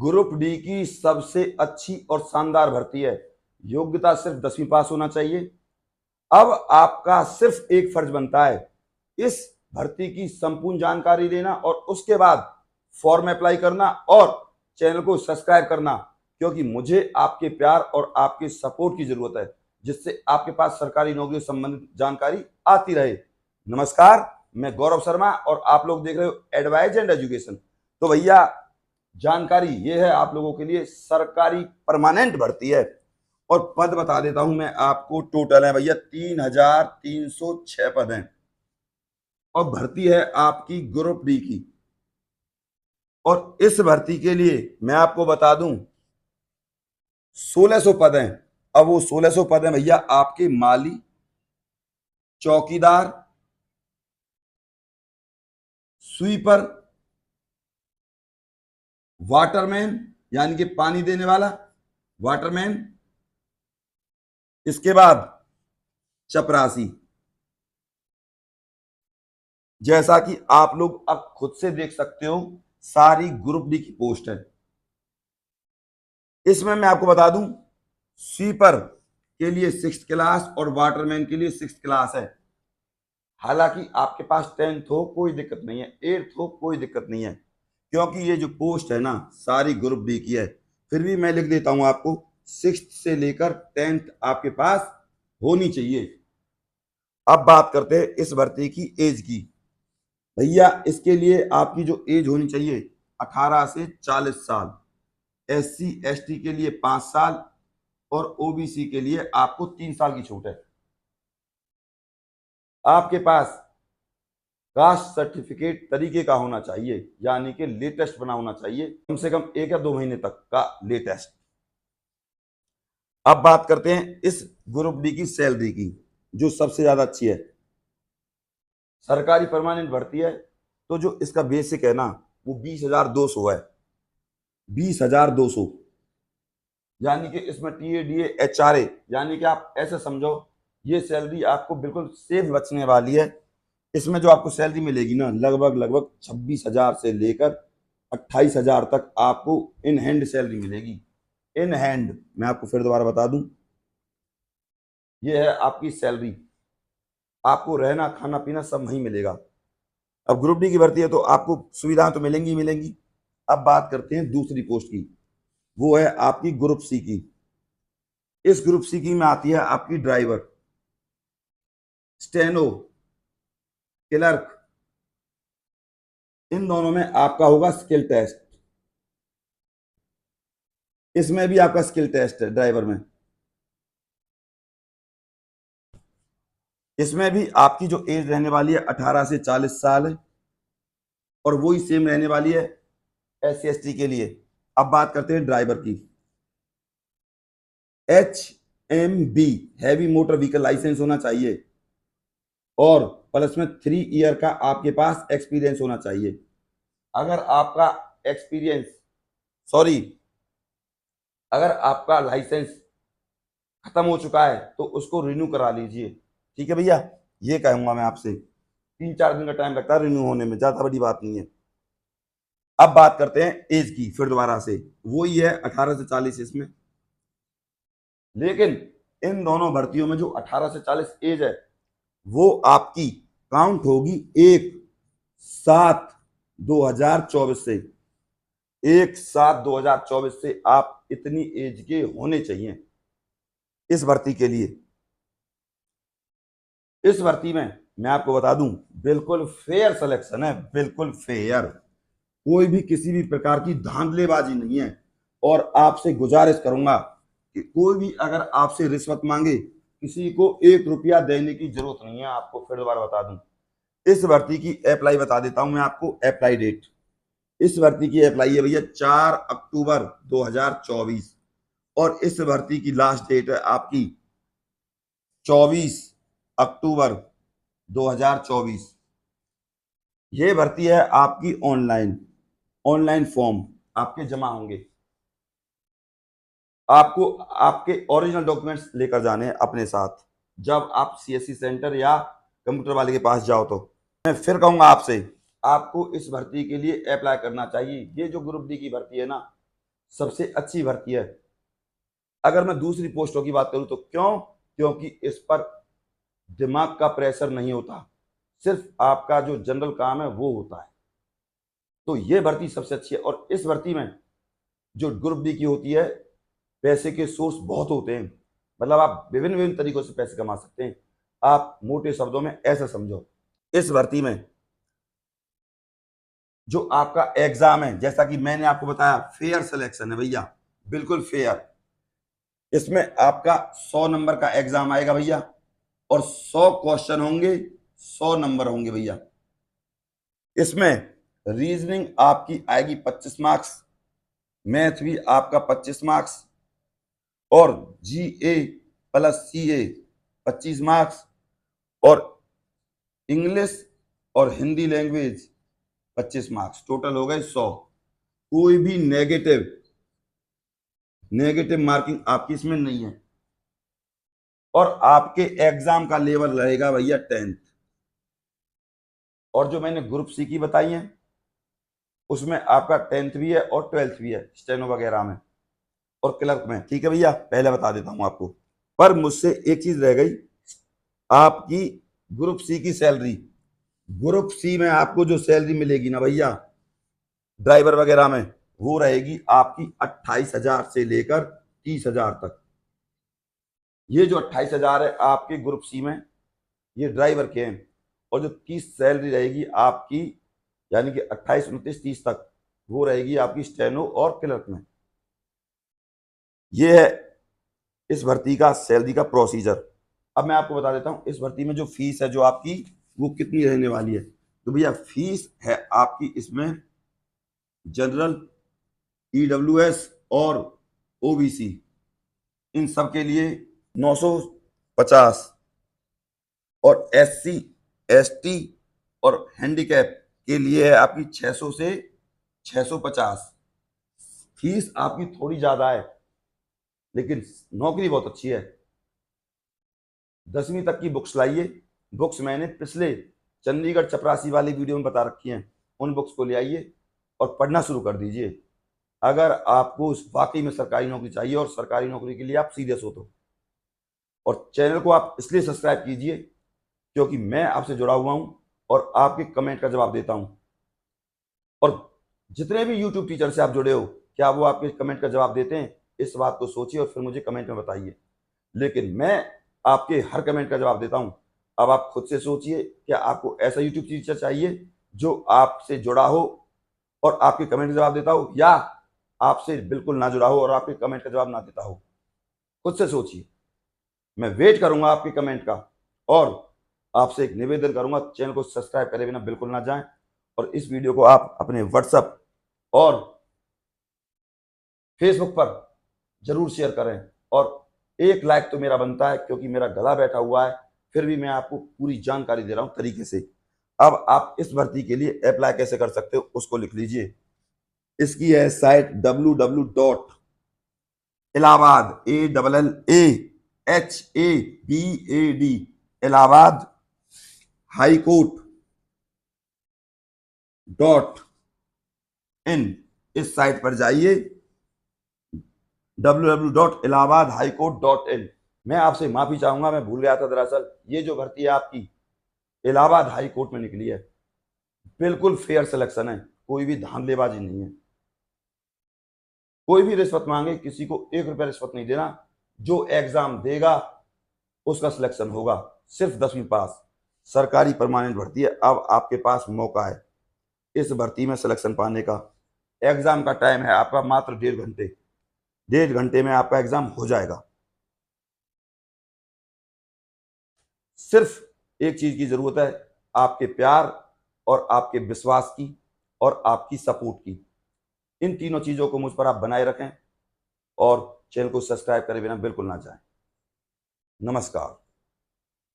Group D की सबसे अच्छी और शानदार भर्ती है। योग्यता सिर्फ 10वीं पास होना चाहिए। अब आपका सिर्फ एक फर्ज बनता है, इस भर्ती की संपूर्ण जानकारी लेना और उसके बाद फॉर्म अप्लाई करना और चैनल को सब्सक्राइब करना, क्योंकि मुझे आपके प्यार और आपके सपोर्ट की जरूरत है, जिससे आपके पास सरकारी नौकरी से संबंधित जानकारी आती रहे। नमस्कार, मैं गौरव शर्मा और आप लोग देख रहे हो एडवाइज एंड एजुकेशन। तो भैया, जानकारी ये है आप लोगों के लिए, सरकारी परमानेंट भर्ती है और पद बता देता हूं मैं आपको। टोटल है भैया 3306 पद हैं और भर्ती है आपकी ग्रुप डी की। और इस भर्ती के लिए मैं आपको बता दूं 1600 पद हैं। अब वो 1600 पद हैं भैया आपके माली, चौकीदार, स्वीपर, वाटरमैन यानी कि पानी देने वाला वाटरमैन, इसके बाद चपरासी। जैसा कि आप लोग अब खुद से देख सकते हो, सारी ग्रुप डी की पोस्ट है। इसमें मैं आपको बता दूं, स्वीपर के लिए 6th क्लास और वाटरमैन के लिए 6th क्लास है। हालांकि आपके पास 10th हो कोई दिक्कत नहीं है, 8th हो कोई दिक्कत नहीं है, क्योंकि ये जो पोस्ट है ना सारी ग्रुप डी की है। फिर भी मैं लिख देता हूं आपको, 6th से लेकर 10th आपके पास होनी चाहिए। अब बात करते हैं इस भर्ती की एज की। भैया, इसके लिए आपकी जो एज होनी चाहिए 18 से 40 साल, SC ST के लिए 5 साल और OBC के लिए आपको 3 साल की छूट है। आपके पास कास्ट सर्टिफिकेट तरीके का होना चाहिए, यानी कि लेटेस्ट बना होना चाहिए, कम से कम 1 या 2 महीने तक का लेटेस्ट। अब बात करते हैं इस ग्रुप डी की सैलरी की, जो सबसे ज्यादा अच्छी है। सरकारी परमानेंट भर्ती है तो जो इसका बेसिक है ना वो 20,200 है। 20,200 यानी कि इसमें TADA HRA, यानी कि आप ऐसे समझो ये सैलरी आपको बिल्कुल सेफ बचने वाली है। इसमें जो आपको सैलरी मिलेगी ना लगभग 26,000 से लेकर 28,000 तक आपको इन हैंड सैलरी मिलेगी। इन हैंड, मैं आपको फिर दोबारा बता दूं, ये है आपकी सैलरी। आपको रहना खाना पीना सब वहीं मिलेगा। अब ग्रुप डी की भर्ती है तो आपको सुविधाएं तो मिलेंगी ही मिलेंगी। अब बात करते हैं दूसरी पोस्ट की, वो है आपकी ग्रुप सी की। इस ग्रुप सी की में आती है आपकी ड्राइवर, स्टेनो, क्लर्क। इन दोनों में आपका होगा स्किल टेस्ट। इसमें भी आपका स्किल टेस्ट है ड्राइवर में। इसमें भी आपकी जो एज रहने वाली है 18 से 40 साल है और वही सेम रहने वाली है SC ST के लिए। अब बात करते हैं ड्राइवर की। HMB heavy motor vehicle licence होना चाहिए और प्लस में 3 ईयर का आपके पास एक्सपीरियंस होना चाहिए। अगर आपका एक्सपीरियंस सॉरी अगर आपका लाइसेंस खत्म हो चुका है तो उसको रिन्यू करा लीजिए। ठीक है भैया, ये कहूंगा मैं आपसे। 3-4 दिन का टाइम लगता है रिन्यू होने में, ज्यादा बड़ी बात नहीं है। अब बात करते हैं एज की फिर दोबारा से, वही है 18 से 40 इसमें। लेकिन इन दोनों भर्तियों में जो 18 से 40 एज है वो आपकी काउंट होगी 1/7/2024 से। 1/7/2024 से आप इतनी एज के होने चाहिए इस भर्ती के लिए। इस भर्ती में मैं आपको बता दूं बिल्कुल फेयर सिलेक्शन है, बिल्कुल फेयर। कोई भी किसी भी प्रकार की धांधलेबाजी नहीं है। और आपसे गुजारिश करूंगा कि कोई भी अगर आपसे रिश्वत मांगे, किसी को 1 रुपया देने की जरूरत नहीं है। आपको फिर दोबारा बता दूं, इस भर्ती की अप्लाई बता देता हूं मैं आपको। अप्लाई डेट, इस भर्ती की अप्लाई है भैया 4 अक्टूबर 2024 और इस भर्ती की लास्ट डेट है आपकी 24 अक्टूबर 2024। ये भर्ती है आपकी ऑनलाइन फॉर्म आपके जमा होंगे। आपको आपके ओरिजिनल डॉक्यूमेंट्स लेकर जाने हैं अपने साथ जब आप CSC सेंटर या कंप्यूटर वाले के पास जाओ। तो मैं फिर कहूंगा आपसे, आपको इस भर्ती के लिए अप्लाई करना चाहिए। ये जो ग्रुप डी की भर्ती है ना, सबसे अच्छी भर्ती है। अगर मैं दूसरी पोस्टों की बात करूं तो क्यों? क्योंकि इस पर दिमाग का प्रेशर नहीं होता, सिर्फ आपका जो जनरल काम है वो होता है। तो ये भर्ती सबसे अच्छी है। और इस भर्ती में जो ग्रुप बी की होती है, पैसे के सोर्स बहुत होते हैं, मतलब आप विभिन्न विभिन्न तरीकों से पैसे कमा सकते हैं। आप मोटे शब्दों में ऐसा समझो, इस भर्ती में जो आपका एग्जाम है, जैसा कि मैंने आपको बताया, फेयर सिलेक्शन है भैया, बिल्कुल फेयर। इसमें आपका 100 नंबर का एग्जाम आएगा भैया, और 100 क्वेश्चन होंगे, 100 नंबर होंगे भैया। इसमें रीजनिंग आपकी आएगी 25 मार्क्स, मैथ भी आपका 25 मार्क्स, और जीए प्लस सीए 25 मार्क्स, और इंग्लिश और हिंदी लैंग्वेज 25 मार्क्स, टोटल हो गए 100। कोई भी नेगेटिव मार्किंग आपकी इसमें नहीं है। और आपके एग्जाम का लेवल रहेगा भैया 10th। और जो मैंने ग्रुप सी की बताई है उसमें आपका 10th भी है और 12th भी है, स्टेनो वगैरह में और क्लर्क में। ठीक है भैया, पहले बता देता हूं आपको। पर मुझसे एक चीज रह गई, आपकी ग्रुप सी की सैलरी। ग्रुप सी में आपको जो सैलरी मिलेगी ना भैया, ड्राइवर वगैरह में, वो रहेगी आपकी 28,000 से लेकर 30,000 तक। ये जो 28,000 है आपके ग्रुप सी में, ये ड्राइवर के हैं। और जो 30 सैलरी रहेगी आपकी, यानी कि 28, 29, 30 तक, वो रहेगी आपकी स्टेनो और क्लर्क में। ये है इस भर्ती का सैलरी का प्रोसीजर। अब मैं आपको बता देता हूं इस भर्ती में जो फीस है जो आपकी, वो कितनी रहने वाली है। तो भैया फीस है आपकी इसमें जनरल, ईडब्ल्यूएस और ओबीसी, इन सब के लिए 950, और एससी, एसटी और हैंडीकैप के लिए है आपकी 600 से 650। फीस आपकी थोड़ी ज्यादा है, लेकिन नौकरी बहुत अच्छी है। 10वीं तक की बुक्स लाइए। बुक्स मैंने पिछले चंडीगढ़ चपरासी वाली वीडियो में बता रखी हैं, उन बुक्स को ले आइए और पढ़ना शुरू कर दीजिए। अगर आपको वाकई में सरकारी नौकरी चाहिए और सरकारी नौकरी के लिए आप सीरियस हो तो। और चैनल को आप इसलिए सब्सक्राइब कीजिए क्योंकि मैं आपसे जुड़ा हुआ हूं और आपके कमेंट का जवाब देता हूं। और जितने भी यूट्यूब टीचर से आप जुड़े हो, क्या वो आपके कमेंट का जवाब देते हैं? इस बात को सोचिए और फिर मुझे कमेंट में बताइए। लेकिन मैं आपके हर कमेंट का जवाब देता हूं। अब आप खुद से सोचिए, क्या आपको ऐसा यूट्यूब टीचर चाहिए जो आपसे जुड़ा हो और आपके कमेंट का जवाब देता हो, या आपसे बिल्कुल ना जुड़ा हो और आपके कमेंट का जवाब ना देता हो? खुद से सोचिए। मैं वेट करूंगा आपके कमेंट का, और आपसे एक निवेदन करूंगा, चैनल को सब्सक्राइब करे बिना बिल्कुल ना जाएं। और इस वीडियो को आप अपने व्हाट्सएप और फेसबुक पर जरूर शेयर करें। और एक लाइक तो मेरा बनता है, क्योंकि मेरा गला बैठा हुआ है, फिर भी मैं आपको पूरी जानकारी दे रहा हूं तरीके से। अब आप इस भर्ती के लिए अप्लाई कैसे कर सकते हो उसको लिख लीजिए। इसकी है साइट www.इलाहाबाद, ALLAHABAD, इलाहाबाद हाईकोर्ट.in। इस साइट पर जाइए, www.इलाहाबाद-हाईकोर्ट.in। मैं आपसे माफी चाहूंगा, मैं भूल गया था। दरअसल ये जो भर्ती है आपकी इलाहाबाद हाई कोर्ट में निकली है, बिल्कुल फेयर सिलेक्शन है, कोई भी धांधलेबाजी नहीं है। कोई भी रिश्वत मांगे, किसी को 1 रुपया रिश्वत नहीं देना। जो एग्जाम देगा उसका सिलेक्शन होगा, सिर्फ 10वीं पास। सरकारी परमानेंट भर्ती है। अब आपके पास मौका है इस भर्ती में सिलेक्शन पाने का। एग्जाम का टाइम है आपका मात्र 1.5 घंटे। 1.5 घंटे में आपका एग्जाम हो जाएगा। सिर्फ एक चीज की जरूरत है, आपके प्यार और आपके विश्वास की और आपकी सपोर्ट की। इन तीनों चीजों को मुझ पर आप बनाए रखें और चैनल को सब्सक्राइब करे बिना बिल्कुल ना जाएं। नमस्कार।